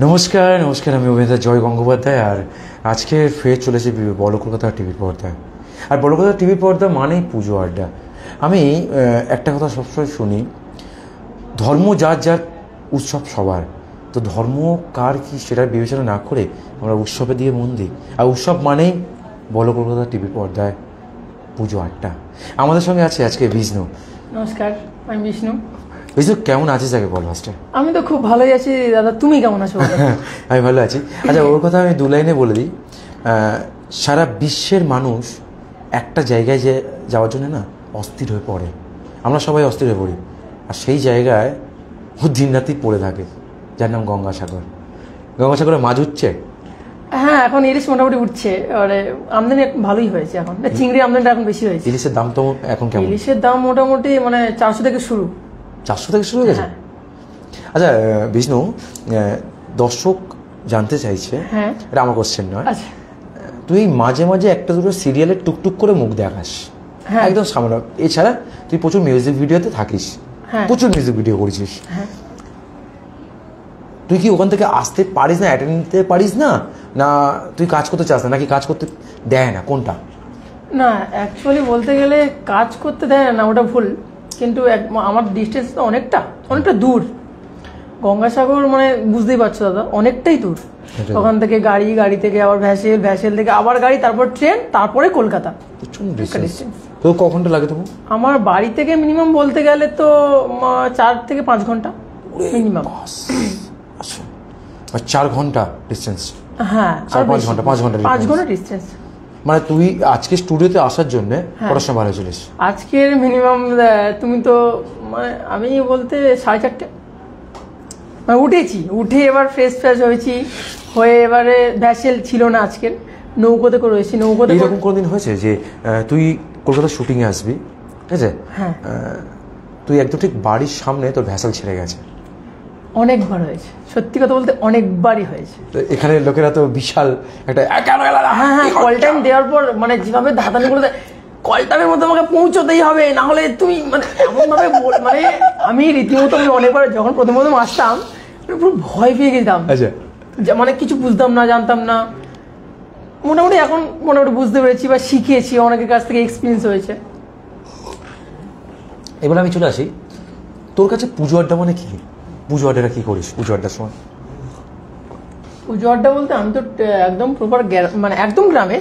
নমস্কার নমস্কার, আমি অভিনেতা জয় গঙ্গোপাধ্যায়। আর আজকে ফের চলেছে বড় কলকাতা টিভির পর্দায়। আর বড় কলকাতা টিভির পর্দা মানেই পুজো আড্ডা। আমি একটা কথা সবসময় শুনি, ধর্ম যার যার, উৎসব সবার। তো ধর্ম কার কি সেটা বিবেচনা না করে আমরা উৎসবে দিয়ে মন দিই। আর উৎসব মানেই বড় কলকাতা টিভির পর্দায় পুজো আড্ডা। আমাদের সঙ্গে আছে আজকে বিষ্ণু। নমস্কার, আমি বিষ্ণু। বিষ্ণু, কেমন আছিস আগে বল ফার্স্টে? আমি তো খুব ভালোই আছি দাদা, তুমি কেমন আছো? আমি ভালো আছি। আচ্ছা, ওর কথা আমি 2 লাইনে বলে দিই। সারা বিশ্বের মানুষ একটা জায়গায় যাওয়ার জন্য না অস্থির হয়ে পড়ে। আমরা সবাই অস্থির হয়ে পড়ি, আর সেই জায়গায় ও দিন রাতি পড়ে থাকে, যার নাম গঙ্গাসাগর। গঙ্গাসাগরে মাছ উঠছে? হ্যাঁ, এখন ইলিশ মোটামুটি উঠছে, মানে আমদানি ভালোই হয়েছে। এখন চিংড়ি আমদানিটা এখন বেশি হয়েছে। ইলিশের দাম তো এখন কেমন? ইলিশের দাম মোটামুটি মানে 400 থেকে শুরু। 400 থেকে শুরু হয়ে গেছে? আচ্ছা বিষ্ণু, দর্শক জানতে চাইছে, এটা আমার কোশ্চেন নয়, তুই মাঝে মাঝে একটা দুটো সিরিয়ালে টুকটুক করে মুখ দেখাস, একদম সামনে। এছাড়া তুই প্রচুর মিউজিক ভিডিওতে থাকিস, প্রচুর মিউজিক ভিডিও করেছিস। তুই কি ওখান থেকে আসতে পারিস না, অ্যাটেন্ড নিতে পারিস না, না তুই কাজ করতে চাস না, নাকি কাজ করতে দেয় না, কোনটা? না, অ্যাকচুয়ালি বলতে গেলে কাজ করতে দেয় না, ওটা ভুল। কিন্তু আমার ডিস্টেন্স তো অনেকটা দূর। গঙ্গাসাগর মানে বুঝতেই পারছো দাদা, অনেকটাই দূর। ওখান থেকে গাড়ি থেকে আবার ভ্যাসেল থেকে আবার গাড়ি, তারপর ট্রেন, তারপরে কলকাতা। তো ক ঘন্টা লাগে তবু? আমার বাড়ি থেকে মিনিমাম বলতে গেলে তো 4 থেকে 5 ঘন্টা মিনিমাম। আচ্ছা, 4 ঘন্টা ডিস্টেন্স? হ্যাঁ, 5 ঘন্টা ডিস্টেন্স। মানে তুই আজকে স্টুডিওতে আসার জন্য কটার সময় বাইরে চলিস? আজকের মিনিমাম তুমি তো মানে আমি বলতে 4:30 মানে উঠে এবার ফ্রেশ হয়েছি, হয়ে এবারে ভ্যাসেল ছিল না আজকের, নৌকোতে করে রয়েছি। নৌকোতে এরকম কোনোদিন হয়েছে যে তুই কলকাতা শুটিংয়ে আসবি, ঠিক আছে, তুই একদম ঠিক বাড়ির সামনে তোর ভ্যাসেল ছেড়ে গেছে? অনেকবার হয়েছে, সত্যি কথা বলতে অনেকবারই হয়েছে। এখানে লোকেরা তো বিশাল একটা কল টাইম দেওয়ার পর মানে যেভাবে ধাঁধানি করে কল টাইমের মধ্যে আমাকে পৌঁছতেই হবে, না হলে তুমি মানে এমন ভাবে মানে আমি রীতিমতো অনেকবার যখন প্রথম আসতাম পুরো ভয় পেয়ে গেছিলাম। আচ্ছা, মানে কিছু বুঝতাম না, জানতাম না। মোটামুটি এখন বুঝতে পেরেছি বা শিখেছি, অনেকের কাছ থেকে এক্সপিরিয়েন্স হয়েছে। এবার আমি চলে আসি, তোর কাছে পুজো আড্ডা মানে কি? পুজো আড্ডাটা কি করিস পুজো আড্ডার সময়? পুজো আড্ডা বলতে আমি তো একদম প্রপার মানে একদম গ্রামে,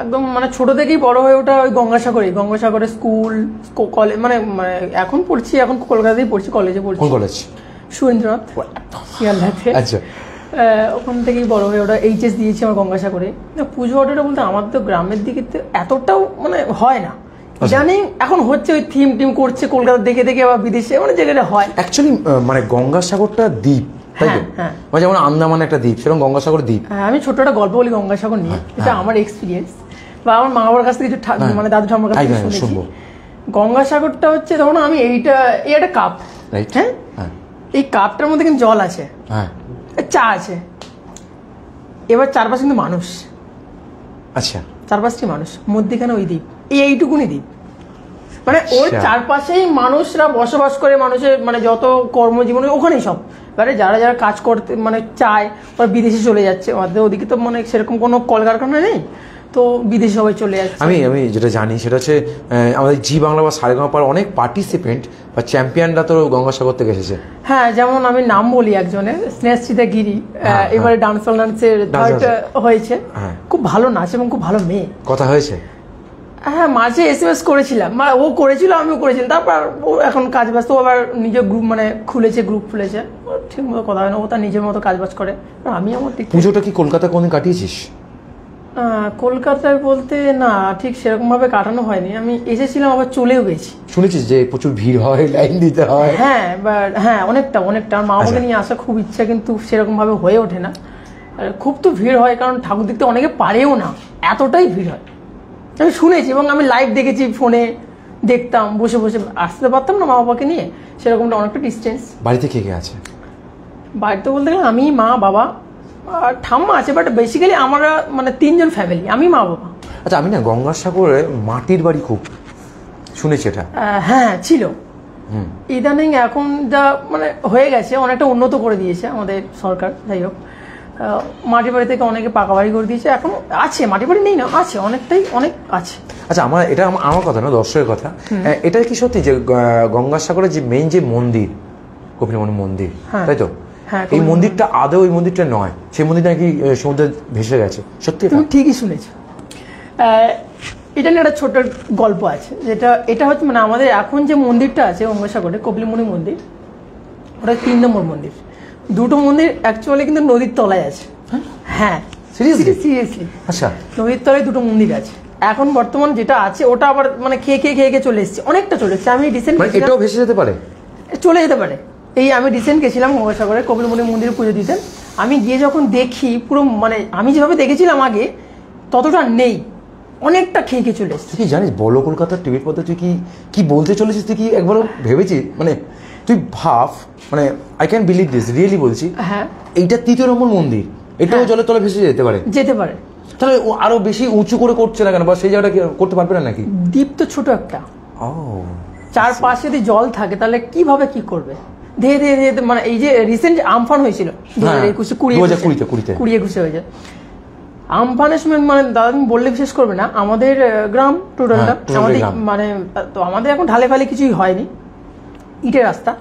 একদম মানে ছোট থেকেই বড় হয়ে ওঠা ওই গঙ্গাসাগরে স্কুল কলেজ, মানে এখন পড়ছি, এখন কলকাতাতেই পড়ছি, কলেজে পড়ছি। কোন কলেজ? সুরেন্দ্রনাথ, শিয়ালদাতে। আচ্ছা, ওখান থেকেই বড় হয়ে ওটা এইচএস দিয়েছি আমার গঙ্গাসাগরে। পুজো আড্ডাটা বলতে আমার তো গ্রামের দিকে এতটাও মানে হয় না, জানি এখন হচ্ছে ওই থিম করছে কলকাতা দেখে আবার বিদেশে মানে যেখানে হয়। অ্যাকচুয়ালি মানে গঙ্গাসাগরটা দ্বীপ, তাই তো? মানে যেমন আন্দামান একটা দ্বীপ, সেরকম গঙ্গাসাগর দ্বীপ। আমি ছোট একটা গল্প বলি গঙ্গাসাগর নিয়ে, এটা আমার এক্সপিরিয়েন্স বা আমার মা বাবার কাছ থেকে কিছু মানে দাদু ঠাম্মার কাছ থেকে শুনেছি। গঙ্গাসাগরটা হচ্ছে তখন আমি একটা কাপ, হ্যাঁ, এই কাপটার মধ্যে কিন্তু জল আছে, চা আছে, এবার চারপাশে কিন্তু মানুষ। আচ্ছা, চারপাশটি মানুষ, মধ্যেখানে ওই দ্বীপ, এইটুকুনি দ্বীপ। মানে ওর চারপাশেই মানুষরা বসবাস করে, মানুষের মানে যত কর্মজীবন ওখানেই সব। এবারে যারা কাজ করতে মানে চায় ওরা বিদেশে চলে যাচ্ছে, আমাদের ওদিকে তো মানে সেরকম কোনো কলকারখানা নেই, তো বিদেশে সবাই চলে যাচ্ছে। আমি যেটা জানি সেটা হচ্ছে আমাদের জি বাংলা বা সারেগামাপার অনেক পার্টিসিপেন্ট বা চ্যাম্পিয়নরা তো গঙ্গাসাগর থেকে এসেছে। হ্যাঁ, যেমন আমি নাম বলি একজনের, স্নেহশ্রীতা গিরি, এবারে ডান্সের থার্ড হয়েছে। খুব ভালো নাচ এবং খুব ভালো মেয়ে। কথা হয়েছে? হ্যাঁ, মাঝে SMS করেছিলাম, ও করেছিল, আমিও করেছিলাম। তারপর ও এখন কাজ ব্যস্ত, আবার নিজের গ্রুপ মানে গ্রুপ খুলেছে, ঠিক মতো কথা হয় না, ও তার নিজের মতো কাজ বাজ করে। আমি আমার ঠিক। পুজোটা কি কলকাতা কোনদিন কাটিয়েছিস? কলকাতায় বলতে না, ঠিক সেরকম ভাবে কাটানো হয়নি। আমি এসেছিলাম, আবার চলেও গেছি। শুনেছিস যে প্রচুর ভিড় হয়, লাইন দিতে হয়? হ্যাঁ, অনেকটা আমার মা বাবাকে নিয়ে আসা খুব ইচ্ছা, কিন্তু সেরকম ভাবে হয়ে ওঠে না। খুব তো ভিড় হয়, কারণ ঠাকুর দেখতে অনেকে পারেও না, এতটাই ভিড় হয়। আমি শুনেছি এবং আমি লাইভ দেখেছি, ফোনে দেখতাম, বসে আসতে পারতাম না মা বাবাকে নিয়ে, সেরকমটা অনেকটা ডিস্টেন্স। বাড়িতে কে আছে? বাড়িতে বলতে গেলে আমি, মা, বাবা আর ঠাম্মা আছে, বাট বেসিক্যালি আমরা মানে 3 জন ফ্যামিলি, আমি, মা, বাবা। আচ্ছা, আমি না গঙ্গাসাগরে মাটির বাড়ি খুব শুনেছি, এটা হ্যাঁ ছিল। ইদানিং এখন যা মানে হয়ে গেছে, অনেকটা উন্নত করে দিয়েছে আমাদের সরকার। যাই হোক, মাটি বাড়ি থেকে অনেকে পাকা বাড়ি করে দিয়েছে, এখন আছে, মাটি বাড়ি নেই না, আছে, অনেকটাই অনেক আছে। আচ্ছা, এটা আমার কথা না, দর্শকের কথা। এটা কি সত্যি যে গঙ্গাসাগরের যে মেইন যে মন্দির, কপিলমুনি মন্দির, তাই তো? এই মন্দিরটা আদৌ ওই মন্দিরটা নয়, সেই মন্দিরটা নাকি সমুদ্রে ভেসে গেছে, সত্যি? তুমি ঠিকই শুনেছ। এটা নিয়ে একটা ছোট গল্প আছে, এটা হচ্ছে মানে আমাদের এখন যে মন্দিরটা আছে গঙ্গাসাগরে, কপিলমুনি মন্দির, ওটা 3 নম্বর মন্দির। দুটো মন্দির অ্যাকচুয়ালি কিন্তু নদীর তলায় আছে। হ্যাঁ, সিরিয়াসলি। আচ্ছা, নদীর তলায় দুটো মন্দির আছে। এখন বর্তমান যেটা আছে ওটা আবার মানে খেয়ে চলে এসেছে, অনেকটা চলে এসেছে। আমি রিসেন্ট এটাও ভেসে যেতে পারে, চলে যেতে পারে। আমি রিসেন্ট গেছিলাম গঙ্গাসাগরে কপিলমুনি মন্দিরে পুজো দিতেন। আমি গিয়ে যখন দেখি পুরো মানে আমি যেভাবে দেখেছিলাম আগে ততটা নেই, অনেকটা খেয়ে চলে এসেছে। তুই কি জানিস বলো কলকাতার টিভির পথে তুই কি বলতে চলেছিস? তুই কি একবারও ভেবেছিস? মানে তুই ভাব, মানে I can believe this, really বলছি। হ্যাঁ, এইটা 3 নম্বর মন্দির, এটাও জলের তলে ভেসে যেতে পারে। তাহলে ও আরো বেশি উঁচু করে করছে না কেন, বা সেই জায়গাটা করতে পারবে না নাকি? দ্বীপ তো ছোট একটা, চারপাশে যদি জল থাকে তাহলে কিভাবে কি করবে? ধীরে ধীরে মানে এই যে রিসেন্ট আমফান হয়েছিল 2021 হয়েছে। আমফানের সময় মানে দাদা তুমি বললে বিশেষ করবে না, আমাদের গ্রাম টোটালটা আমাদের মানে তো আমাদের এখন ঢালে ফালে কিছুই হয়নি, ইটের রাস্তা।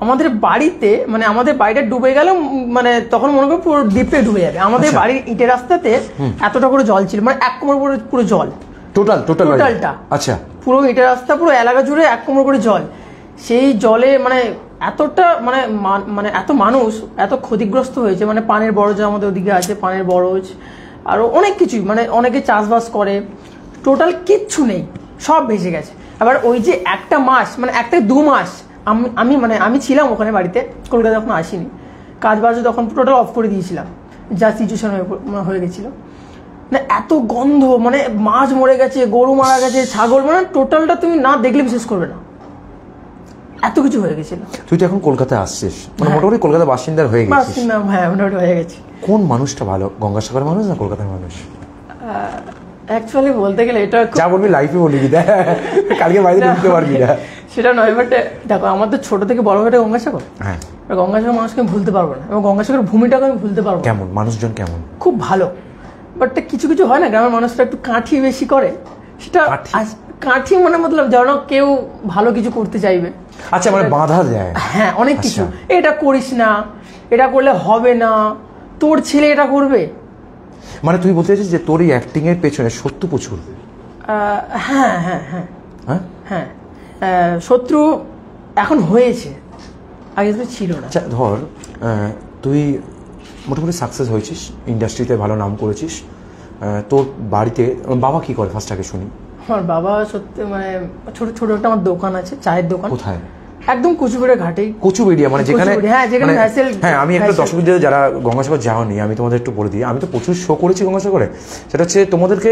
আমাদের বাড়িতে মানে আমাদের বাড়িটা ডুবে গেল, মানে তখন মনে করো পুরো দ্বীপে ডুবে যাবে। আমাদের বাড়ির ইটের রাস্তাতে এতটা করে জল ছিল, মানে 1 কোমর পুরো জল, টোটালটা। আচ্ছা, পুরো ইটের রাস্তা পুরো এলাকা জুড়ে 1 কোমর করে জল। সেই জলে মানে এতটা মানে এত মানুষ এত ক্ষতিগ্রস্ত হয়েছে। মানে পানের বরজ আমাদের ওদিকে আছে, পানের বরজ, আরো অনেক কিছুই, মানে অনেকে চাষবাস করে, টোটাল কিচ্ছু নেই, সব ভেসে গেছে। আবার ওই যে একটা মাস মানে 1-2 মাস আমি ছিলাম ওখানে বাড়িতে, কলকাতা যখন আসিনি, কাজ বাজ তখন টোটাল অফ করে দিয়েছিলাম, যা সিচুয়েশন হয়ে গেছিল। মানে এত গন্ধ, মানে মাছ মরে গেছে, গরু মারা গেছে, ছাগল, মানে টোটালটা তুমি না দেখলে বিশেষ করবে না, এত কিছু হয়ে গেছিল। তুই তো এখন কলকাতায় আসছিস, মানে মোটামুটি কলকাতা বাসিন্দার হয়ে গেছিস। হ্যাঁ, মোটামুটি হয়ে গেছে। কোন মানুষটা ভালো, গঙ্গাসাগর মানুষ না কলকাতার মানুষ? অ্যাকচুয়ালি বলতে গেলে এটা যা বলবি লাইফে বলবি, কালকে বাইরে ঢুকতে পারবি না, সেটা নয়। বাট দেখো, আমার তো ছোট থেকে বড় হয়ে গঙ্গাসাগর। হ্যাঁ, গঙ্গাসাগর মানুষকে আমি ভুলতে পারবো না, এবং গঙ্গাসাগর ভূমিটাকে আমি ভুলতে পারবো। কেমন মানুষজন, কেমন? খুব ভালো। বাট কিছু কিছু হয় না, গ্রামের মানুষরা একটু কাঠি বেশি করে, সেটা কাঠি মানে মতলব যেন কেউ ভালো কিছু করতে চাইবে। আচ্ছা, মানে বাধা দেয়। হ্যাঁ, অনেক কিছু, এটা করিস না, এটা করলে হবে না, তোর ছেলে এটা করবে। মানে তুই বলতে চাইছিস যে তোর এই অ্যাক্টিং এর পেছনে শত্রু প্রচুর? হ্যাঁ, শত্রু এখন হয়েছে, আগে তো ছিল না। আচ্ছা, ধর তুই মোটামুটি সাকসেস হয়েছিস, ইন্ডাস্ট্রিতে ভালো নাম করেছিস, তোর বাড়িতে বাবা কি করে ফার্স্ট আগে শুনি? আমার বাবা সত্যি মানে ছোট একটা আমার দোকান আছে, চায়ের দোকান। কোথায়? একদম কচুবেড়িয়া ঘাটেই। কচুবেড়িয়া মানে যেখানে, হ্যাঁ, আমি একটা দর্শকদের যারা গঙ্গাসাগর যাওনি, আমি তোমাদের একটু বলে দিই। আমি তো প্রচুর শো করেছি গঙ্গাসাগরে। সেটা হচ্ছে তোমাদেরকে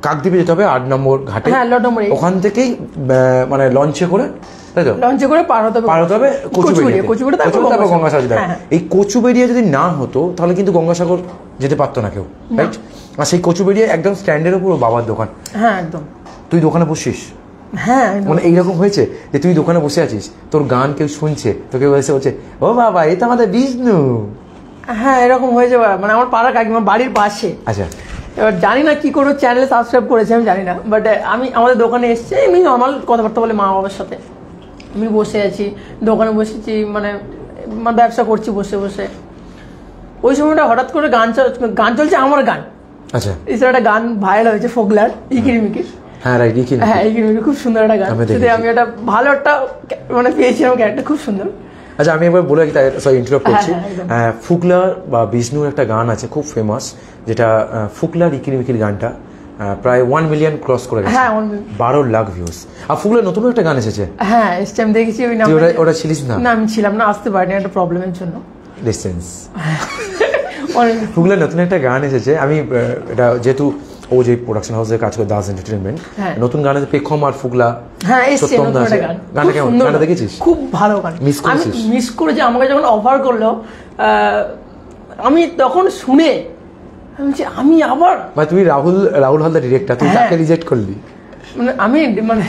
কাকদ্বীপে যেতে হবে 8 নম্বর ঘাটে, ওখান থেকেই মানে লঞ্চে করে, তাই তো? লঞ্চে করে পার হতে হবে কচুবেড়িয়া, তারপর গঙ্গাসাগর যেতে হবে। এই কচুবেড়িয়া যদি না হতো তাহলে কিন্তু গঙ্গাসাগর যেতে পারতো না কেউ, রাইট? আর সেই কচুবেড়িয়া একদম স্ট্যান্ডের উপর বাবার দোকান। হ্যাঁ, একদম। তুই দোকানে বসিস? হ্যাঁ, মানে এইরকম হয়েছে যে তুই দোকানে বসে আছিস, তোর গান কেউ শুনছে, তোকে বসে বলছে ও বাবা এই তো আমাদের বিষ্ণু? হ্যাঁ, এরকম হয়েছে। মানে আমার পাড়া কাকিমা বাড়ির পাশে। আচ্ছা, এবার জানি না কি করে চ্যানেল সাবস্ক্রাইব করেছে, আমি জানি না। বাট আমি আমাদের দোকানে এসেছি, এমনি নর্মাল কথাবার্তা বলে মা বাবার সাথে। আমি বসে আছি, দোকানে বসেছি, মানে ব্যবসা করছি বসে বসে। ওই সময়টা হঠাৎ করে গান চলছে, আমার গান। আচ্ছা, এই একটা গান ভাইরাল হয়েছে ফোকলার, ইকিরিমিকির। হ্যাঁ, রাইট, ইকিরিমিকি খুব সুন্দর একটা গান। সেটা আমি একটা ভালো একটা মানে পেয়েছিলাম, ক্যারেক্টার খুব সুন্দর। আচ্ছা, আমি একবার বলে ইন্টারাপ্ট করছি। ফুকলার বা বিষ্ণুর একটা গান আছে খুব ফেমাস, যেটা ফুকলার ইকিরিমিকির গানটা প্রায় 1 মিলিয়ন ক্রস করে গেছে। হ্যাঁ, 12 লাখ ভিউজ। আর ফুকলার নতুন একটা গান এসেছে। হ্যাঁ, এসে আমি দেখেছি। ওই নাম ওটা ছিলিস না? না, আমি ছিলাম না, আসতে পারিনি একটা প্রবলেমের জন্য। ডিসটেন্স। ফুকলার নতুন একটা গান এসেছে। আমি এটা যেহেতু ও যে প্রোডাকশন হাউসে কাজ করে, দাস এন্টারটেইনমেন্ট, নতুন গান আছে পেখম আর ফুকলা। হ্যাঁ, এসেছে নতুন একটা গান। গানটা কেমন? গানটা দেখেছিস? খুব ভালো গান। আমি মিস করেছি, আমাকে যখন অফার করলো আমি তখন শুনে আমি আবার তুই রাহুল হালদার ডিরেক্টর, তুই তাকে রিজেক্ট করলি? মানে আমি মানে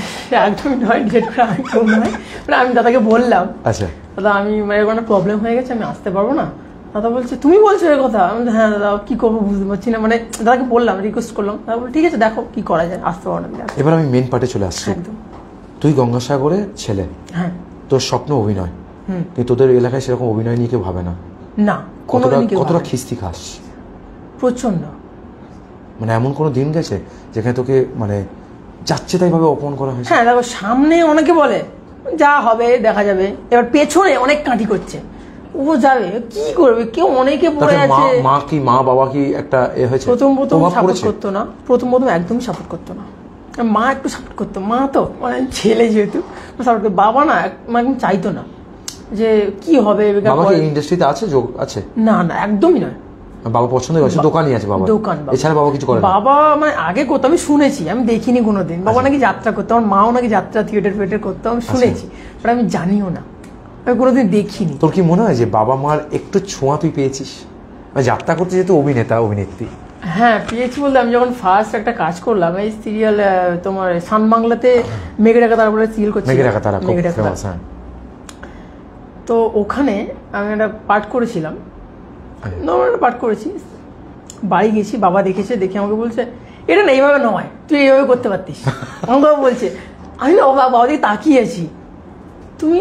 একদমই নয়, ডিসাইড করে আমি কেউ নয়, মানে আমি দাদাকে বললাম আচ্ছা দাদা আমি মানে কোনো প্রবলেম হয়ে গেছে, আমি আসতে পারবো না। দাদা বলছে তুমি বলছো এর কথা? আমি বলছি, হ্যাঁ দাদা কি করবো বুঝতে পারছি না, মানে দাদাকে বললাম, রিকোয়েস্ট করলাম। দাদা বলল ঠিক আছে দেখো কি করা যায়, আসতে পারবো না। এবার আমি মেন পার্টে চলে আসছি। একদম। তুই গঙ্গাসাগরের ছেলে, হ্যাঁ তোর স্বপ্ন অভিনয়, কিন্তু তোদের এলাকায় সেরকম অভিনয় নিয়ে কেউ ভাবে না। না, কতটা খিস্তি খাস? প্রচন্ড। মানে এমন কোনো দিন গেছে যেখানে তোকে মানে যাচ্ছে তাই ভাবে অপমান করা হয়েছে? হ্যাঁ দেখো, সামনে অনেকে বলে যা হবে দেখা যাবে, এবার পেছনে অনেক কাঁটি করছে, ও যাবে কি করবে, কেউ অনেকে পড়ে আছে। মা বাবা কি একটা এ হয়েছে? প্রথম সাপোর্ট করতো না, প্রথম একদমই সাপোর্ট করতো না। মা একটু সাপোর্ট করতো, মা তো মানে ছেলে যেহেতু সাপোর্ট করতো। বাবা না একদম চাইতো না যে কি হবে। বাবা কি ইন্ডাস্ট্রিতে আছে, যোগ আছে? না না একদমই নয়। বাবা পছন্দ করছে, দোকানই আছে বাবা, দোকান। এছাড়া বাবা কিছু করে না? বাবা মানে আগে করতো, আমি শুনেছি, আমি দেখিনি কোনোদিন। বাবা নাকি যাত্রা করতো, আমার মাও নাকি যাত্রা থিয়েটার করতো, আমি শুনেছি, বাট আমি জানিও না, আমি কোনোদিন দেখিনি। তোর কি মনে হয় যে বাবা মার একটু ছোঁয়া তুই পেয়েছিস যাত্রা করতে, যেহেতু অভিনেত্রী? হ্যাঁ পেয়েছি বলতে, আমি যখন ফার্স্ট একটা কাজ করলাম এই সিরিয়াল, তোমার সান বাংলাতে মেঘে ডাকা তারা বলে সিরিয়াল করছি, তো ওখানে আমি একটা পাঠ করেছিলাম, নর্মাল একটা পাঠ করেছি। বাড়ি গেছি, বাবা দেখেছে, দেখে আমাকে বলছে এটা না এইভাবে নয়, তুই এইভাবে করতে পারতিস। আমার বাবা বলছে, আমি না বাবা দিকে তাকিয়েছি, তুমি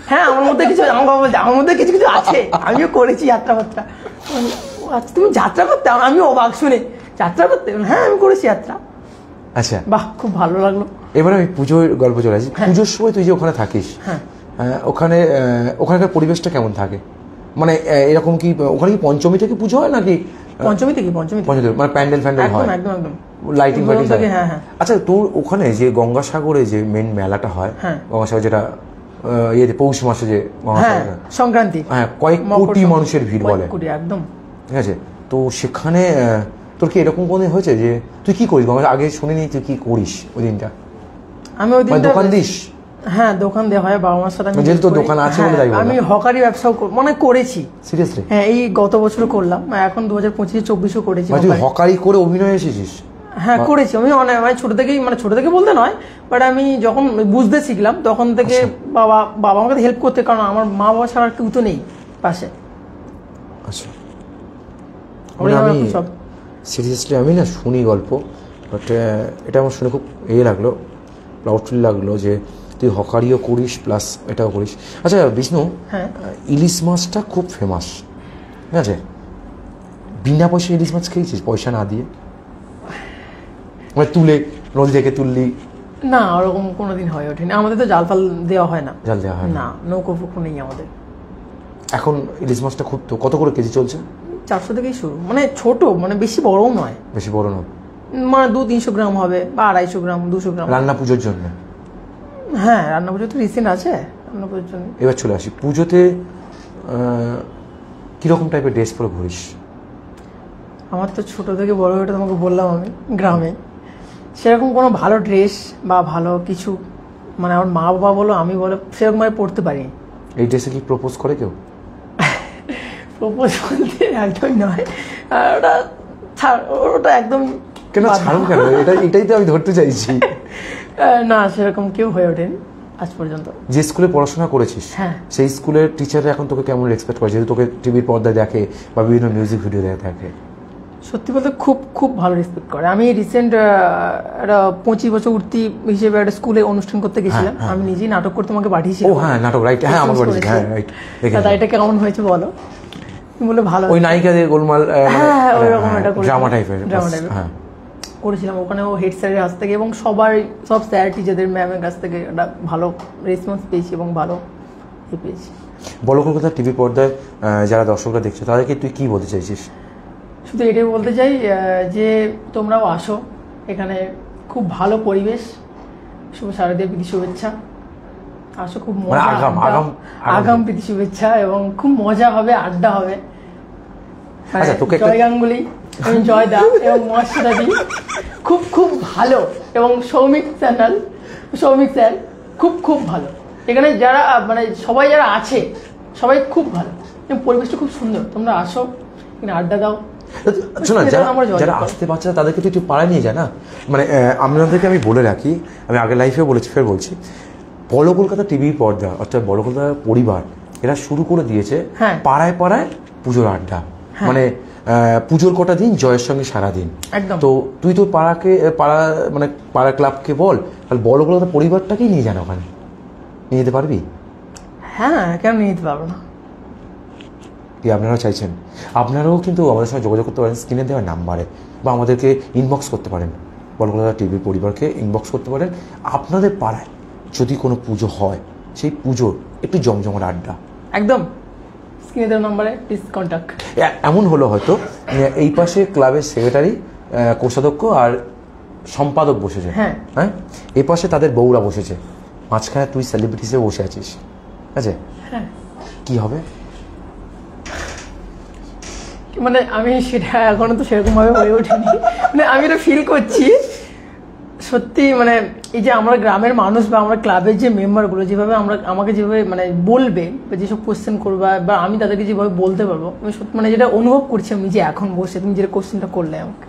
হ্যাঁ আমার মধ্যে কিছু, আমার বাবা বলছে আমার মধ্যে কিছু কিছু আছে, আমিও করেছি যাত্রাপাত্রা। আচ্ছা তুমি যাত্রা করতে? আমি অবাক শুনে, যাত্রা করতে? হ্যাঁ আমি করেছি যাত্রা। আচ্ছা বাহ, খুব ভালো লাগলো। এবার আমি পুজোর গল্প চলে আসি। পুজোর সময় তুই যে ওখানে থাকিস, ওখানকার পরিবেশটা কেমন থাকে? মানে এরকম কি ওখানে কি পঞ্চমী থেকে পুজো হয় নাকি? পঞ্চমী থেকে মানে প্যান্ডেল হয়, একদম লাইটিং ফাইটিং? হ্যাঁ হ্যাঁ। আচ্ছা তোর ওখানে যে গঙ্গাসাগরে যে মেন মেলাটা হয়, গঙ্গাসাগর যেটা ইয়েতে পৌষ মাসে যে সংক্রান্তি, হ্যাঁ কয়েক কোটি মানুষের ভিড় বলে, একদম ঠিক আছে। তো সেখানে তোর কি এরকম কোনো হয়েছে যে তুই কি করিস গঙ্গা? আগে শুনিনি তুই কি করিস ওই দিনটা? আমি ওই দিনটা দোকান দিস? হ্যাঁ দোকান দেওয়া হয়, বাবা মার সাথে যেহেতু দোকান আছে বলে তাই আমি হকারি ব্যবসাও মানে করেছি। সিরিয়াসলি? হ্যাঁ এই গত বছর করলাম, এখন 2025-24 করেছি। তুই হকারি করে অভিনয় এসেছিস? হ্যাঁ করেছি আমি অনেক, ছোট থেকেই, মানে ছোট থেকে বলতে নয়, বাট আমি যখন বুঝতে শিখলাম তখন থেকে বাবা আমাকে হেল্প করতে, কারণ আমার মা বাবা ছাড়া কেউ তো নেই পাশে। আচ্ছা আমি সিরিয়াসলি আমি না শুনি গল্প, বাট এটা আমার শুনে খুব লাগলো, প্রাউডফুল লাগলো যে তুই হকারিও করিস প্লাস এটাও করিস। আচ্ছা বিষ্ণু, ইলিশ মাছটা খুব ফেমাস, ঠিক আছে? বিনা পয়সা ইলিশ মাছ খেয়েছিস, পয়সা না দিয়ে? মানে তুলে নদী থেকে তুললি? না ওরকম কোনোদিন হয়ে ওঠেনি আমাদের, তো জাল ফাল দেওয়া হয় না। জাল দেওয়া হয় না, নৌকো ফুকো নেই আমাদের। এখন ইলিশ মাছটা খুব, তো কত করে কেজি চলছে? 400 থেকেই শুরু, মানে ছোট, মানে বেশি বড়ও নয়। বেশি বড় নয়, মানে 200-300 গ্রাম হবে, বা 250 গ্রাম 200 গ্রাম। রান্না পুজোর জন্য? হ্যাঁ রান্না পুজো তো রিসেন্ট আছে, রান্না পুজোর জন্য। এবার চলে আসি পুজোতে, কিরকম টাইপের ড্রেস পরে ঘুরিস? আমার তো ছোট থেকে বড় হয়ে তোমাকে বললাম, আমি গ্রামে সেরকম কোনো ভালো ড্রেস বা ভালো কিছু, মানে আমার মা বাবা বলো আমি বলো সেরকম ভাবে পড়তে পারি। এই ড্রেসে কি প্রপোজ করে কেউ? প্রপোজ বলতে একদমই নয়, ওটা একদম কেন ছাড়ুন কেন, এটাই তো আমি ধরতে চাইছি। না সেরকম কেউ হয়ে ওঠেনি আজ পর্যন্ত। যে স্কুলে পড়াশোনা করেছিস সেই স্কুলের টিচাররা এখন তোকে কেমন রেসপেক্ট করে, যেহেতু তোকে টিভির পর্দায় দেখে বা বিভিন্ন মিউজিক ভিডিও দেখে? সত্যি বলতে খুব খুব ভালো রেসপেক্ট করে। আমি রিসেন্ট একটা 25 বছর উঠতি হিসেবে একটা স্কুলে অনুষ্ঠান করতে গেছিলাম, আমি নিজেই নাটক করতে আমাকে পাঠিয়েছিলাম। ও হ্যাঁ নাটক, রাইট, হ্যাঁ আমার বাড়িতে, হ্যাঁ রাইট। দাদা এটা কেমন হয়েছে বলো? বলে ভালো, ওই নায়িকাদের গোলমাল, হ্যাঁ ওইরকম একটা ড্রামা টাইপের হ্যাঁ করেছিলাম ওখানেও, হেড স্যারের কাছ থেকে এবং সব স্যার টিচারদের ম্যামের কাছ থেকে একটা ভালো রেসপন্স পেয়েছি এবং ভালো পেয়েছি। বলো কলকাতা টিভি পর্দায় যারা দর্শকরা দেখছে তাদেরকে তুই কি বলতে চাইছিস? শুধু এটাই বলতে চাই যে তোমরাও আসো, এখানে খুব ভালো পরিবেশ। শুভ শারদীয় প্রীতি শুভেচ্ছা, আসো, খুব মজা, আগাম প্রীতি শুভেচ্ছা, এবং খুব মজা হবে, আড্ডা হবে। জয় গাঙ্গুলি এবং জয় দা এবং মহাশ্বেতাদি খুব খুব ভালো, এবং সৌমিক স্যার খুব খুব ভালো। এখানে যারা মানে সবাই যারা আছে সবাই খুব ভালো, এবং পরিবেশটা খুব সুন্দর। তোমরা আসো, এখানে আড্ডা দাও, শোনা, যারা আসতে পারছে না তাদেরকে তো একটু পাড়ায় নিয়ে যায় না। মানে আপনাদেরকে আমি বলে রাখি, আমি আগের লাইফেও বলেছি, ফের বলছি, বড় কলকাতা টিভি পর্দা অর্থাৎ বড় কলকাতা পরিবার এরা শুরু করে দিয়েছে পাড়ায় পাড়ায় পুজোর আড্ডা। মানে পুজোর কটা দিন জয়ের সঙ্গে সারাদিন। তো তুই তো পাড়া মানে পাড়া ক্লাবকে বল, তাহলে বড় কলকাতা পরিবারটাকেই নিয়ে যান ওখানে, নিয়ে যেতে পারবি? হ্যাঁ, কেন নিয়ে যেতে পারবো না? কি আপনারাও চাইছেন? আপনারাও কিন্তু আমাদের সঙ্গে যোগাযোগ করতে পারেন স্ক্রিনে দেওয়া নাম্বারে, বা আমাদেরকে ইনবক্স করতে পারেন, বড় কলকাতা টিভির পরিবারকে ইনবক্স করতে পারেন। আপনাদের পাড়ায় যদি কোনো পুজো হয়, সেই পুজোর একটু জমজমার আড্ডা একদম স্ক্রিনে দেওয়া নাম্বারে প্লিজ কন্ট্যাক্ট। এমন হলো হয়তো এই পাশে ক্লাবের সেক্রেটারি, কোষাধ্যক্ষ আর সম্পাদক বসেছে, হ্যাঁ, এই পাশে তাদের বউরা বসেছে, মাঝখানে তুই সেলিব্রিটি হিসেবে বসে আছিস, আছে কি হবে? মানে আমি সেটা এখনো তো সেরকম ভাবে হয়ে ওঠেনি। মানে আমি এটা ফিল করছি সত্যি, মানে এই যে আমরা গ্রামের মানুষ বা আমরা ক্লাবের যে মেম্বারগুলো যেভাবে আমাকে যেভাবে মানে বলবে বা যেসব কোশ্চেন করবা বা আমি তাদেরকে যেভাবে বলতে পারবো, আমি সত্যি মানে যেটা অনুভব করছি আমি যে এখন বসে তুমি যেটা কোশ্চেনটা করলে আমাকে।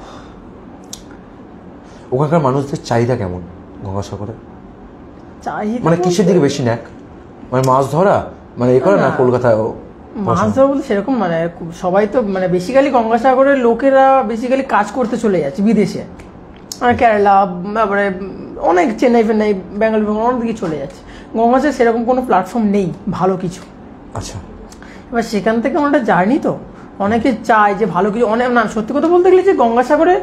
ওখানকার মানুষদের চাহিদা কেমন গঙ্গাসাগরে? চাহিদা মানে কিসের দিকে বেশি ন্যাক? মানে মাছ ধরা, মানে এ করে না কলকাতায় মাছ ধরা বলতে সেরকম মানে সবাই তো মানে বেসিক্যালি গঙ্গাসাগরের লোকেরা বেসিক্যালি কাজ করতে চলে যাচ্ছে বিদেশে, কেরালা, তারপরে অনেক চেন্নাই ফেন্নাই বেঙ্গালুরু অনেক দিকে চলে যাচ্ছে। গঙ্গাসাগর সেরকম কোনো প্ল্যাটফর্ম নেই ভালো কিছু। আচ্ছা, এবার সেখান থেকে আমরা জার্নি তো অনেকে চায় যে ভালো কিছু, অনেক না সত্যি কথা বলতে গেলে যে গঙ্গাসাগরে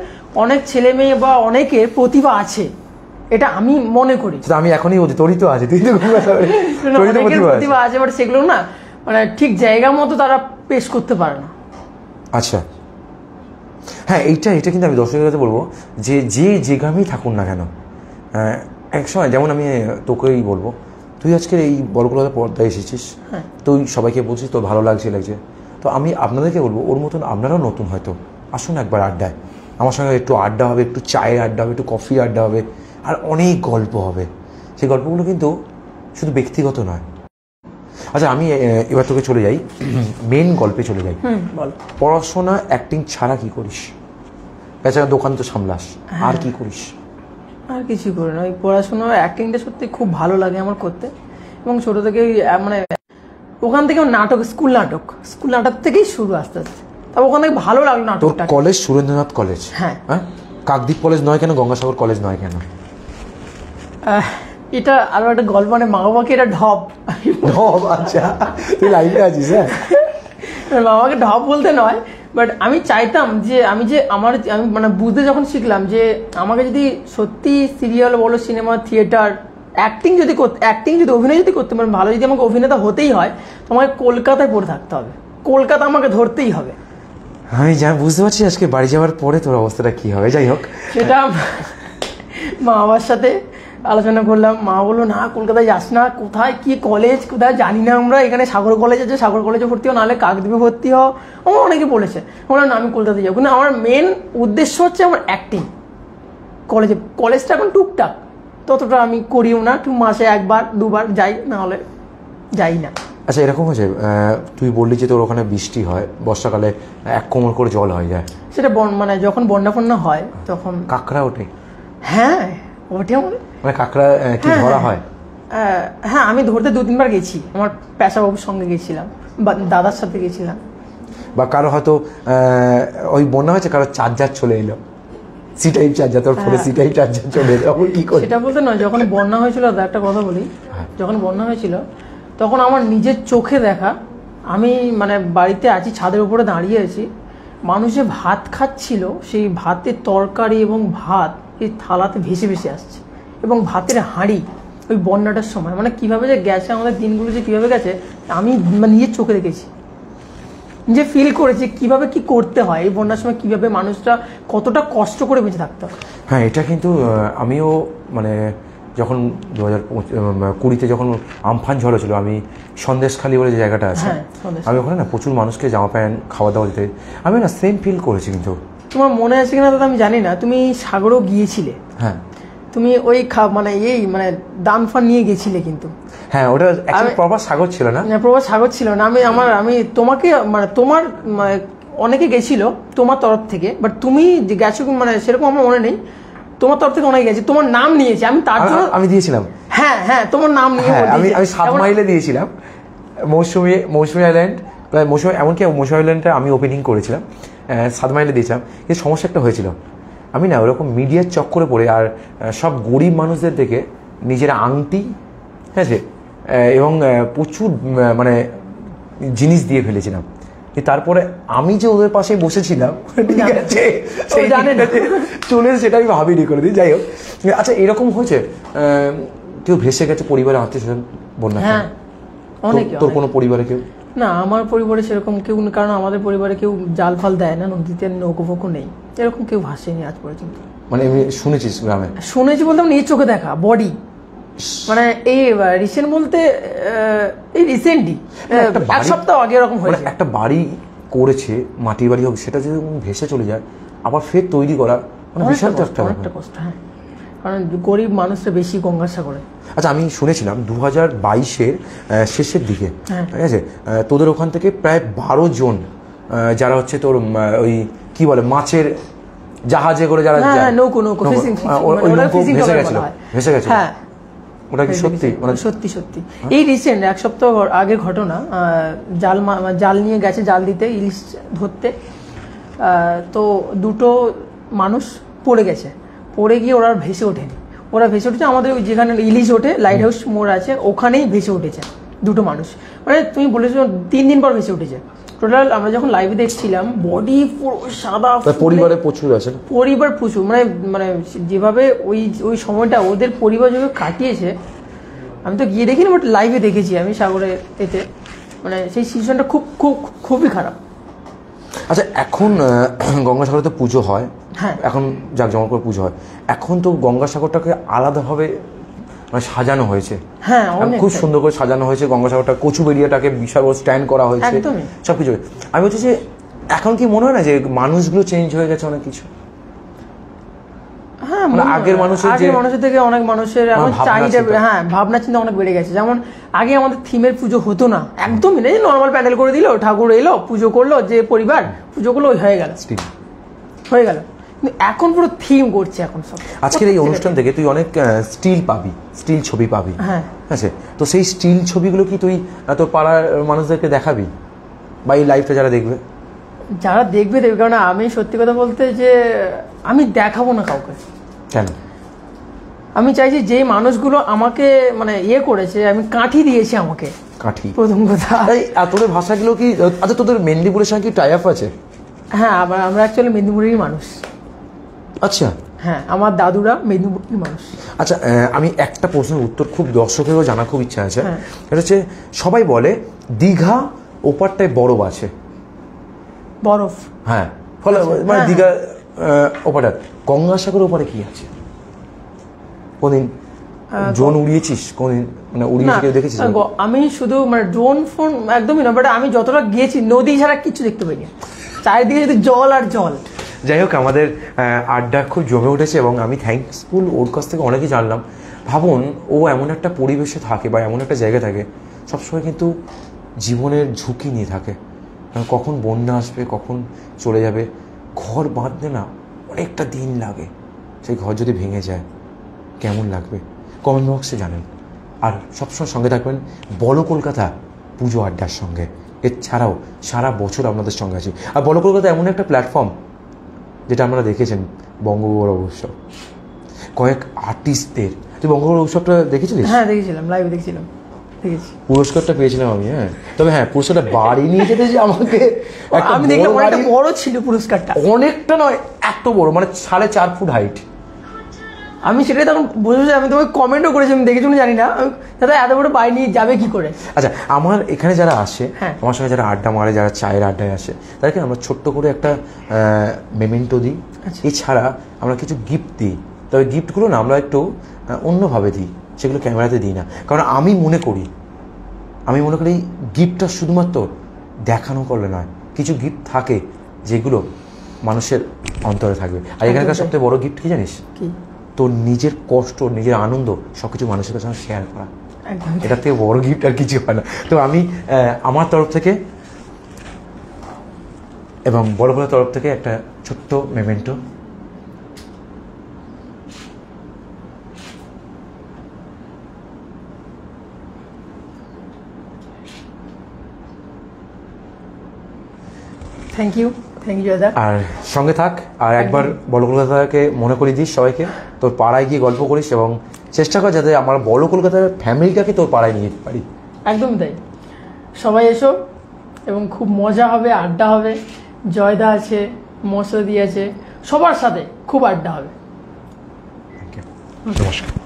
অনেক ছেলে মেয়ে বা অনেকের প্রতিভা আছে, এটা আমি মনে করি। আমি এখনই বলছি তোরই তো আছে, তুই তো গঙ্গাসাগরে প্রতিভা আছে, বাট সেগুলো না মানে ঠিক জায়গা মতো তারা পেশ করতে পারে না। আচ্ছা, হ্যাঁ, এটা কিন্তু আমি দর্শকের কাছে বলবো যে গ্রামেই থাকুন না কেন, এক সময় যেমন আমি তোকেই বলবো, তুই আজকে এই বড় কলকাতা পর্দায় এসেছিস, তুই সবাইকে বলছিস তোর ভালো লাগছে, তো আমি আপনাদেরকে বলবো ওর মতন আপনারাও নতুন হয়তো আসুন একবার আড্ডায়, আমার সঙ্গে একটু আড্ডা হবে, একটু চায়ের আড্ডা হবে, একটু কফি আড্ডা হবে, আর অনেক গল্প হবে। সেই গল্পগুলো কিন্তু শুধু ব্যক্তিগত নয়। আচ্ছা, আমি এবার তোকে চলে যাই মেন গল্পে চলে যাই। পড়াশোনা অ্যাক্টিং ছাড়া কি করিস? এছাড়া দোকান তো সামলাস, আর কি করিস? আর কিছু করি না, ওই পড়াশোনা অ্যাক্টিংটা সত্যি খুব ভালো লাগে আমার করতে, এবং ছোট থেকে মানে ওখান থেকে স্কুল নাটক থেকেই শুরু আস্তে আস্তে, তবে ওখান থেকে ভালো লাগলো নাটকটা। কলেজ সুরেন্দ্রনাথ কলেজ, হ্যাঁ, কাকদ্বীপ কলেজ নয় কেন, গঙ্গাসাগর কলেজ নয় কেন? এটা আরো একটা গল্প, মানে মা বাবাকে এটা ঢপ। আচ্ছা, তুই লাইভে আছিস? হ্যাঁ, বাবাকে ঢপ বলতে নয়, বাট আমি চাইতাম যে আমি মানে বুঝতে যখন শিখলাম যে আমাকে যদি সত্যি সিরিয়াল বলো, সিনেমা, থিয়েটার, অ্যাক্টিং যদি অভিনয় যদি করতে পারেন ভালো, যদি আমাকে অভিনেতা হতেই হয়, তোমাকে কলকাতায় পড়ে থাকতে হবে, কলকাতা আমাকে ধরতেই হবে। আমি বুঝতে পারছি আজকে বাড়ি যাওয়ার পরে তোর অবস্থাটা কি হবে। যাই হোক, সেটা মা বাবার সাথে আলোচনা করলাম, মা বললো না কলকাতায় যাস না, কোথায় কি কলেজ কোথায় জানি না আমরা, এখানে সাগর কলেজ আছে, সাগর কলেজে ভর্তি হও, নাহলে কাকদ্বীপে ভর্তি হও, আমার অনেকে বলেছে। বললাম না, আমি কলকাতায় যাবো, কিন্তু আমার মেন উদ্দেশ্য হচ্ছে আমার অ্যাক্টিং। কলেজটা এখন টুকটাক, ততটা আমি করিও না, মাসে একবার দুবার যাই, না হলে যাই না। আচ্ছা, এরকম হয়েছে তুই বললি যে তোর ওখানে বৃষ্টি হয়, বর্ষাকালে এক কোমর করে জল হয়ে যায়, সেটা মানে যখন বন্যা ফন্যা হয় তখন কাঁকড়া ওঠে? হ্যাঁ, ওঠে আমাদের। মানে কাঁকড়া কি ধরা হয়? হ্যাঁ, আমি ধরতে 2-3 বার গেছি, আমার পেশাবাবুর সঙ্গে গেছিলাম বা দাদার সাথে গেছিলাম। বা কারো হয়তো ওই বন্যা হয়েছে, কারো চার্জার চলে এলো, সিটাইপ চার্জার, তোর ফোনে সিটাইপ চার্জার চলে এলো, তখন কি করে? সেটা বলতে নয়, যখন বন্যা হয়েছিল, একটা কথা বলি, যখন বন্যা হয়েছিল তখন আমার নিজের চোখে দেখা, আমি মানে বাড়িতে আছি, ছাদের উপরে দাঁড়িয়ে আছি, মানুষে ভাত খাচ্ছিল, সেই ভাতের তরকারি এবং ভাত এই থালাতে ভেসে ভেসে আসছে, এবং ভাতের হাঁড়ি ওই বন্যাটার সময় মানে কিভাবে যে গেছে আমাদের দিনগুলো, যে কিভাবে গেছে আমি নিজের চোখে দেখেছি, নিজে ফিল করেছি কিভাবে কি করতে হয় এই বন্যার সময়, কিভাবে মানুষটা কতটা কষ্ট করে বেঁচে থাকতে হয়। হ্যাঁ, এটা কিন্তু আমিও মানে যখন 2020-তে যখন আমফান ঝড় ছিল, আমি সন্দেশখালি বলে যে জায়গাটা আছে, আমি ওখানে না প্রচুর মানুষকে জামা প্যান্ট খাওয়া দাওয়া দিতে, আমি না সেম ফিল করেছি। কিন্তু তোমার মনে আছে কিনা দাদা আমি জানি না, তুমি সাগরও গিয়েছিলে? হ্যাঁ, তুমি ওই মানে দান ফান নিয়ে গেছিলে কিন্তু। হ্যাঁ, ওটা অ্যাকচুয়ালি প্রপার সাগর ছিল না, প্রপার সাগর ছিল না। আমি তোমাকে মানে তোমার অনেকে গেছিল তোমার তরফ থেকে, বাট তুমি যে গেছো মানে সেরকম আমার মনে নেই। তোমার তরফ থেকে অনেকে গেছে, তোমার নাম নিয়েছে, আমি তার জন্য আমি দিয়েছিলাম। হ্যাঁ হ্যাঁ, তোমার নাম নিয়ে আমি 7 মাইলে দিয়েছিলাম, মৌসুমী আইল্যান্ড, প্রায় মৌসুমী, এমনকি মৌসুমী আইল্যান্ডটা আমি ওপেনিং করেছিলাম, 7 মাইলে দিয়েছিলাম। কিন্তু সমস্যা একটা হয়েছিল, আমি না ওরকম মিডিয়ার চক্করে পড়ে আর সব গরিব মানুষদের দেখে নিজের আংটি, ঠিক আছে, এবং প্রচুর মানে জিনিস দিয়ে ফেলেছিলাম। তারপরে আমি যে ওদের পাশে বসেছিলাম, ঠিক আছে, চলে সেটা আমি ভাবিনি করে দিই। যাই হোক, আচ্ছা এরকম হয়েছে কেউ ভেসে গেছে পরিবারে, আত্মীয় স্বজন, বন্যা? হ্যাঁ, তোর কোনো পরিবারে কেউ? না, আমার পরিবারে সেরকম কেউ, কারণ আমাদের পরিবারে কেউ জাল ফাল দেয় না, নদীতে নৌকো ফোকো নেই, এরকম কেউ ভাসেনি আজ পর্যন্ত। মানে আমি শুনেছিস গ্রামে? শুনেছি বলতে নিজের চোখে দেখা বডি, মানে এই রিসেন্ট বলতে এই রিসেন্টলি 1 সপ্তাহ আগে এরকম হয়েছে। একটা বাড়ি করেছে, মাটির বাড়ি হোক, সেটা যদি ভেসে চলে যায় আবার ফের তৈরি করা মানে বিশাল একটা কষ্ট। হ্যাঁ, কারণ গরিব মানুষরা বেশি গঙ্গাসাগরে। আচ্ছা, আমি শুনেছিলাম 2022-এর শেষের দিকে, ঠিক আছে, তোদের ওখান থেকে প্রায় 12 জন যারা হচ্ছে তোর ওই কি বলে মাছের জাহাজে করে যারা নৌকো ভেসে গেছে। হ্যাঁ, ওটা কি সত্যি? সত্যি এই রিসেন্ট 1 সপ্তাহ আগের ঘটনা। জাল নিয়ে গেছে, জাল দিতে, ইলিশ ধরতে, তো 2টো মানুষ পড়ে গেছে। পড়ে গিয়ে ওরা ভেসে ওঠেনি, ওরা ভেসে উঠেছে আমাদের যেখানে ইলিশ ওঠে, লাইট হাউস মোড় আছে, ওখানেই ভেসে উঠেছে 2টো মানুষ। মানে তুমি বলেছো 3 দিন পর ভেসে উঠেছে। টোটাল আমরা যখন লাইভে দেখছিলাম, বডি পুরো সাদা, পরিবারে প্রচুর আছে, পরিবার প্রচুর, মানে যেভাবে ওই সময়টা ওদের পরিবার যেভাবে কাটিয়েছে, আমি তো গিয়ে দেখিনি, বাট লাইভে দেখেছি আমি সাগরে এতে, মানে সেই সিচুয়েশনটা খুবই খারাপ। আচ্ছা, এখন গঙ্গাসাগরে তো পুজো হয়, হ্যাঁ, এখন জাঁকজমক করে পুজো হয়। এখন তো গঙ্গাসাগরটাকে আলাদাভাবে মানে সাজানো হয়েছে, হ্যাঁ, খুব সুন্দর করে সাজানো হয়েছে গঙ্গাসাগরটা, কচুবেড়িয়াটাকে বিশাল স্ট্যান্ড করা হয়েছে, সবকিছু। আমি বলছি যে এখন কি মনে হয় না যে মানুষগুলো চেঞ্জ হয়ে গেছে অনেক কিছু? হ্যাঁ, আগের মানুষের থেকে অনেক মানুষের চাহিদা, হ্যাঁ, ভাবনা চিন্তা অনেক বেড়ে গেছে। যেমন আগে আমাদের থিমের পুজো হতো না, একদমই নেই, নর্মাল প্যান্ডেল করে দিল, ঠাকুর এলো, পুজো করলো, যে পরিবার পুজো করলো, হয়ে গেল। কিন্তু এখন পুরো থিম করছে এখন সব। আজকের এই অনুষ্ঠান থেকে তুই অনেক স্টিল ছবি পাবি, হ্যাঁ, আছে। তো সেই স্টিল ছবিগুলো কি তুই তোর পাড়ার মানুষদেরকে দেখাবি, বা এই লাইভটা যারা দেখবে? কারণ আমি সত্যি কথা বলতে যে আমি দেখাবো না কাউকে। কেন? আমি চাইছি যে মানুষগুলো আমাকে মানে করেছে, আমি কাঠি দিয়েছি আমাকে, কাঠি প্রথম কথা। তোদের ভাষাগুলো কি, আচ্ছা তোদের মেদিনীপুরের সঙ্গে কি টাই আপ আছে? হ্যাঁ, আমরা অ্যাকচুয়ালি মেদিনীপুরেরই মানুষ। আচ্ছা, হ্যাঁ, আমার দাদুরা মেদিনীপুরের মানুষ। আচ্ছা, আমি একটা প্রশ্নের উত্তর খুব দর্শকেরও জানা খুব ইচ্ছা আছে। এটা হচ্ছে, সবাই বলে দীঘা ওপারটায় বরফ আছে, বরফ, হ্যাঁ, ফলে মানে দীঘা ওপারটা, গঙ্গাসাগর ওপারে কি আছে? কোনদিন ড্রোন উড়িয়েছিস? কোনদিন মানে উড়িয়ে কেউ দেখেছিস? আমি শুধু মানে ড্রোন ফোন একদমই না, বাট আমি যতটা গিয়েছি নদী ছাড়া কিছু দেখতে পাইনি, চারিদিকে যদি জল আর জল। যাই হোক, আমাদের আড্ডা খুব জমে উঠেছে এবং আমি থ্যাঙ্কসফুল, ওর কাছ থেকে অনেকই জানলাম। ভাবুন, ও এমন একটা পরিবেশে থাকে বা এমন একটা জায়গায় থাকে, সবসময় কিন্তু জীবনের ঝুঁকি নিয়ে থাকে, কখন বন্যা আসবে, কখন চলে যাবে। ঘর বাঁধতে না অনেকটা দিন লাগে, সেই ঘর যদি ভেঙে যায় কেমন লাগবে কমেন্ট বক্সে জানেন। আর সবসময় সঙ্গে থাকবেন বলো কলকাতা পুজো আড্ডার সঙ্গে। এছাড়াও সারা বছর আপনাদের সঙ্গে আছি। আর বলো কলকাতা এমন একটা প্ল্যাটফর্ম যেটা আপনারা দেখেছেন, বঙ্গগৌরব উৎসব, কয়েক আর্টিস্টদের। তুই বঙ্গগৌরব উৎসবটা দেখেছিলিস? হ্যাঁ, দেখেছিলাম, লাইভে দেখছিলাম, দেখেছি। পুরস্কারটা পেয়েছিলাম আমি, হ্যাঁ। তবে হ্যাঁ, পুরস্কারটা বাড়ি নিয়ে যেতে যে আমাকে, আমি দেখলাম অনেকটা বড় ছিল পুরস্কারটা, অনেকটা নয়, এত বড়, মানে 4.5 ফুট হাইট। আমি সেটাই তখন বুঝেছি, আমি তোমাকে কমেন্টও করেছি, আমি দেখেছি জানি না, দাদা এত বড় বাড়ি নিয়ে যাবে কি করে। আচ্ছা, আমার এখানে যারা আসে, আমার সঙ্গে যারা আড্ডা মারে, যারা চায়ের আড্ডায় আসে, তাদেরকে আমরা ছোট্ট করে একটা মেমেন্টো দিই। এছাড়া আমরা কিছু গিফট দিই, তবে গিফটগুলো না আমরা একটু অন্যভাবে দিই, সেগুলো ক্যামেরাতে দিই না। কারণ আমি মনে করি গিফটটা শুধুমাত্র দেখানো করলে নয়, কিছু গিফট থাকে যেগুলো মানুষের অন্তরে থাকবে। আর এখানকার সবথেকে বড় গিফট কি জানিস? তোর নিজের কষ্ট, নিজের আনন্দ সবকিছু মানুষের কাছে শেয়ার করা, এটার থেকে বড় গিফট আর কিছু হয় না। তো আমি আমার তরফ থেকে এবং বড় কলকাতার তরফ থেকে একটা ছোট্ট মেমেন্টো। থ্যাংক ইউ দাদা। আর সঙ্গে থাক, আর একবার বড় কলকাতাকে মনে করিয়ে দিস সবাইকে, তোর পাড়ায় গিয়ে গল্প করিস এবং চেষ্টা কর যাতে আমার বড় কলকাতার ফ্যামিলিটাকে তোর পাড়ায় নিয়ে যেতে পারি। একদম তাই, সবাই এসো এবং খুব মজা হবে, আড্ডা হবে। জয়দা আছে, মশলাদি আছে, সবার সাথে খুব আড্ডা হবে। নমস্কার।